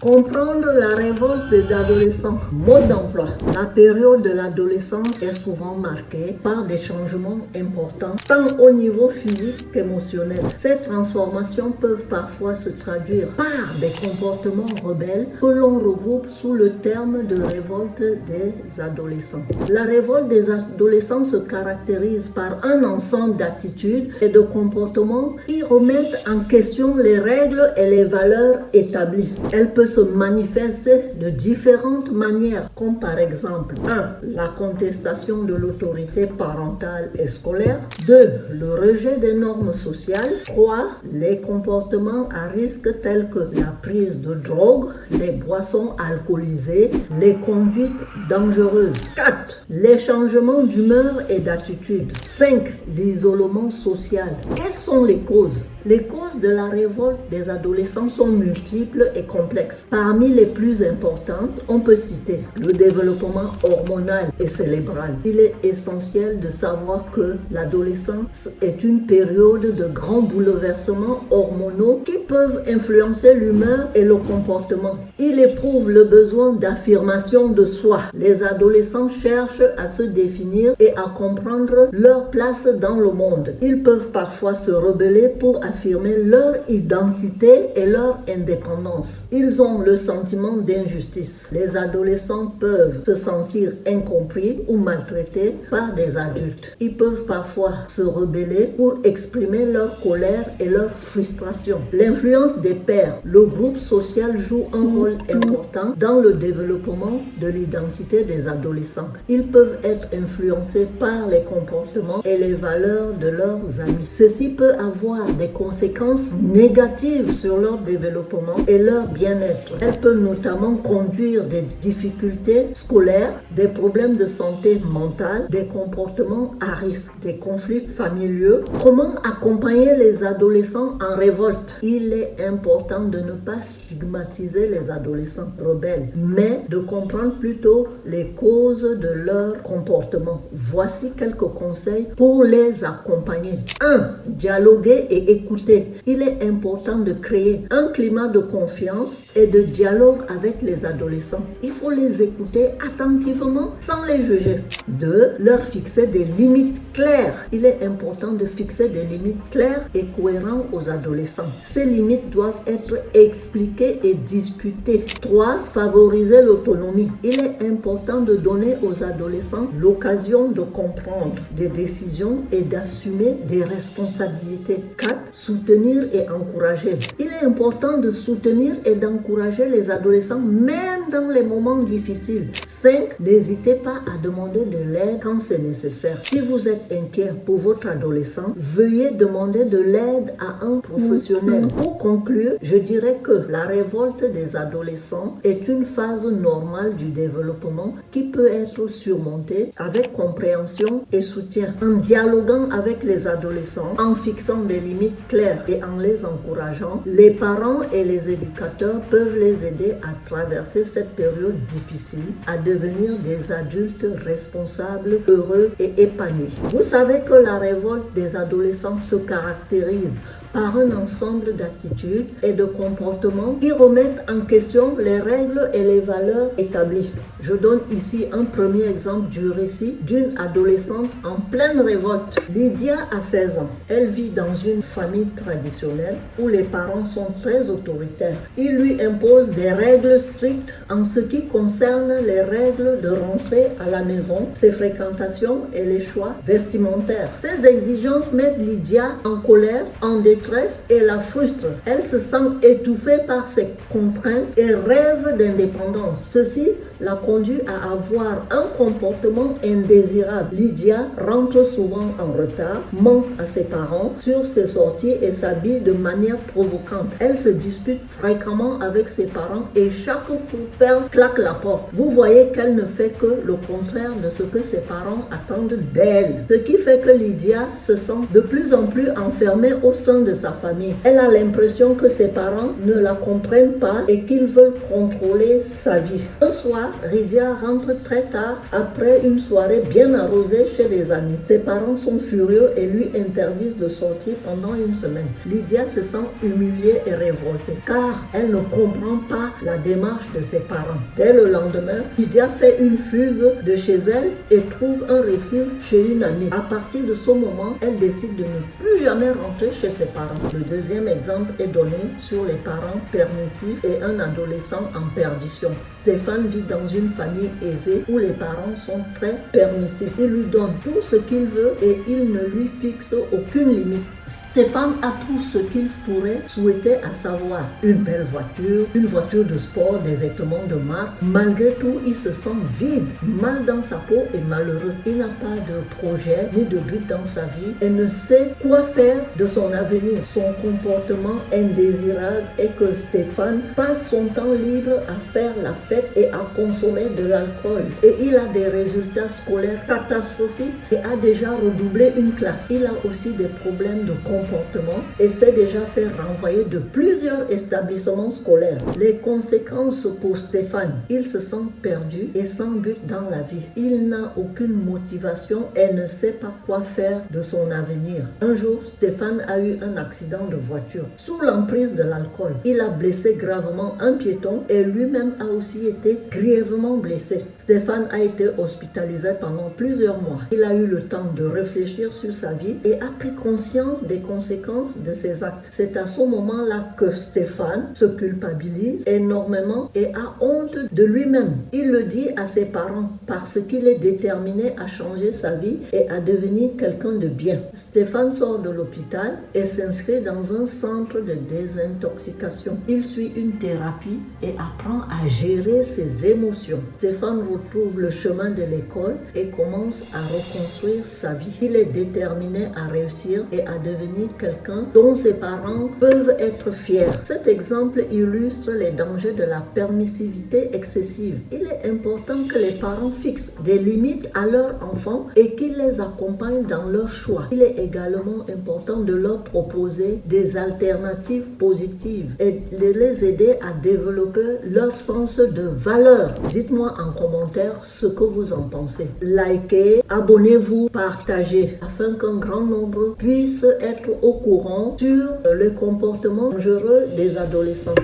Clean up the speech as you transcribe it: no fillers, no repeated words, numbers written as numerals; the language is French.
Comprendre la révolte des adolescents. Mode d'emploi. La période de l'adolescence est souvent marquée par des changements importants, tant au niveau physique qu'émotionnel. Ces transformations peuvent parfois se traduire par des comportements rebelles que l'on regroupe sous le terme de révolte des adolescents. La révolte des adolescents se caractérise par un ensemble d'attitudes et de comportements qui remettent en question les règles et les valeurs établies. Elle peut se manifester de différentes manières, comme par exemple 1. La contestation de l'autorité parentale et scolaire. 2. Le rejet des normes sociales. 3. Les comportements à risque tels que la prise de drogue, les boissons alcoolisées, les conduites dangereuses. 4. Les changements d'humeur et d'attitude. 5. L'isolement social. Quelles sont les causes? Les causes de la révolte des adolescents sont multiples et complexes. Parmi les plus importantes, on peut citer le développement hormonal et cérébral. Il est essentiel de savoir que l'adolescence est une période de grands bouleversements hormonaux qui peuvent influencer l'humeur et le comportement. Il éprouve le besoin d'affirmation de soi. Les adolescents cherchent à se définir et à comprendre leur place dans le monde. Ils peuvent parfois se rebeller pour affirmer leur identité et leur indépendance. Ils ont le sentiment d'injustice. Les adolescents peuvent se sentir incompris ou maltraités par des adultes. Ils peuvent parfois se rebeller pour exprimer leur colère et leur frustration. L'influence des pairs. Le groupe social joue un rôle important dans le développement de l'identité des adolescents. Ils peuvent être influencés par les comportements et les valeurs de leurs amis. Ceci peut avoir des conséquences négatives sur leur développement et leur bien-être. Elle peut notamment conduire des difficultés scolaires, des problèmes de santé mentale, des comportements à risque, des conflits familiaux. Comment accompagner les adolescents en révolte? Il est important de ne pas stigmatiser les adolescents rebelles, mais de comprendre plutôt les causes de leur comportement. Voici quelques conseils pour les accompagner. 1. Dialoguer et écouter. Il est important de créer un climat de confiance et de dialogue avec les adolescents. Il faut les écouter attentivement sans les juger. 2. Leur fixer des limites claires. Il est important de fixer des limites claires et cohérentes aux adolescents. Ces limites doivent être expliquées et discutées. 3. Favoriser l'autonomie. Il est important de donner aux adolescents l'occasion de comprendre des décisions et d'assumer des responsabilités. 4. Soutenir et encourager. Il est important de soutenir et d'encourager les adolescents même dans les moments difficiles. 5. N'hésitez pas à demander de l'aide quand c'est nécessaire. Si vous êtes inquiet pour votre adolescent, veuillez demander de l'aide à un professionnel. Pour conclure, je dirais que la révolte des adolescents est une phase normale du développement qui peut être surmontée avec compréhension et soutien. En dialoguant avec les adolescents, en fixant des limites claires et en les encourageant, les parents et les éducateurs peuvent les aider à traverser cette période difficile, à devenir des adultes responsables, heureux et épanouis. Vous savez que la révolte des adolescents se caractérise par un ensemble d'attitudes et de comportements qui remettent en question les règles et les valeurs établies. Je donne ici un premier exemple du récit d'une adolescente en pleine révolte. Lydia a 16 ans. Elle vit dans une famille traditionnelle où les parents sont très autoritaires. Ils lui imposent des règles strictes en ce qui concerne les règles de rentrée à la maison, ses fréquentations et les choix vestimentaires. Ces exigences mettent Lydia en colère, en détresse et la frustrent. Elle se sent étouffée par ces contraintes et rêve d'indépendance. Ceci la conduit à avoir un comportement indésirable. Lydia rentre souvent en retard, ment à ses parents sur ses sorties et s'habille de manière provocante. Elle se dispute fréquemment avec ses parents et chaque coup ferme claque la porte. Vous voyez qu'elle ne fait que le contraire de ce que ses parents attendent d'elle. Ce qui fait que Lydia se sent de plus en plus enfermée au sein de de sa famille. Elle a l'impression que ses parents ne la comprennent pas et qu'ils veulent contrôler sa vie. Un soir, Lydia rentre très tard après une soirée bien arrosée chez des amis. Ses parents sont furieux et lui interdisent de sortir pendant une semaine. Lydia se sent humiliée et révoltée car elle ne comprend pas la démarche de ses parents. Dès le lendemain, Lydia fait une fugue de chez elle et trouve un refuge chez une amie. À partir de ce moment, elle décide de ne plus jamais rentrer chez ses parents. Le deuxième exemple est donné sur les parents permissifs et un adolescent en perdition. Stéphane vit dans une famille aisée où les parents sont très permissifs. Ils lui donnent tout ce qu'il veut et ils ne lui fixent aucune limite. Stéphane a tout ce qu'il pourrait souhaiter, à savoir une belle voiture, une voiture de sport, des vêtements de marque. Malgré tout, il se sent vide, mal dans sa peau et malheureux. Il n'a pas de projet ni de but dans sa vie et ne sait quoi faire de son avenir. Son comportement indésirable est que Stéphane passe son temps libre à faire la fête et à consommer de l'alcool. Et il a des résultats scolaires catastrophiques et a déjà redoublé une classe. Il a aussi des problèmes de comportement et s'est déjà fait renvoyer de plusieurs établissements scolaires. Les conséquences pour Stéphane, il se sent perdu et sans but dans la vie. Il n'a aucune motivation et ne sait pas quoi faire de son avenir. Un jour, Stéphane a eu un accident de voiture. Sous l'emprise de l'alcool, il a blessé gravement un piéton et lui-même a aussi été grièvement blessé. Stéphane a été hospitalisé pendant plusieurs mois. Il a eu le temps de réfléchir sur sa vie et a pris conscience des conséquences de ses actes. C'est à ce moment-là que Stéphane se culpabilise énormément et a honte de lui-même. Il le dit à ses parents parce qu'il est déterminé à changer sa vie et à devenir quelqu'un de bien. Stéphane sort de l'hôpital et s'inscrit dans un centre de désintoxication. Il suit une thérapie et apprend à gérer ses émotions. Stéphane retrouve le chemin de l'école et commence à reconstruire sa vie. Il est déterminé à réussir et à devenir quelqu'un dont ses parents peuvent être fiers. Cet exemple illustre les dangers de la permissivité excessive. Il est important que les parents fixent des limites à leurs enfants et qu'ils les accompagnent dans leurs choix. Il est également important de leur proposer des alternatives positives et de les aider à développer leur sens de valeur. Dites-moi en commentaire ce que vous en pensez. Likez, abonnez-vous, partagez afin qu'un grand nombre puisse être au courant sur le comportement dangereux des adolescents.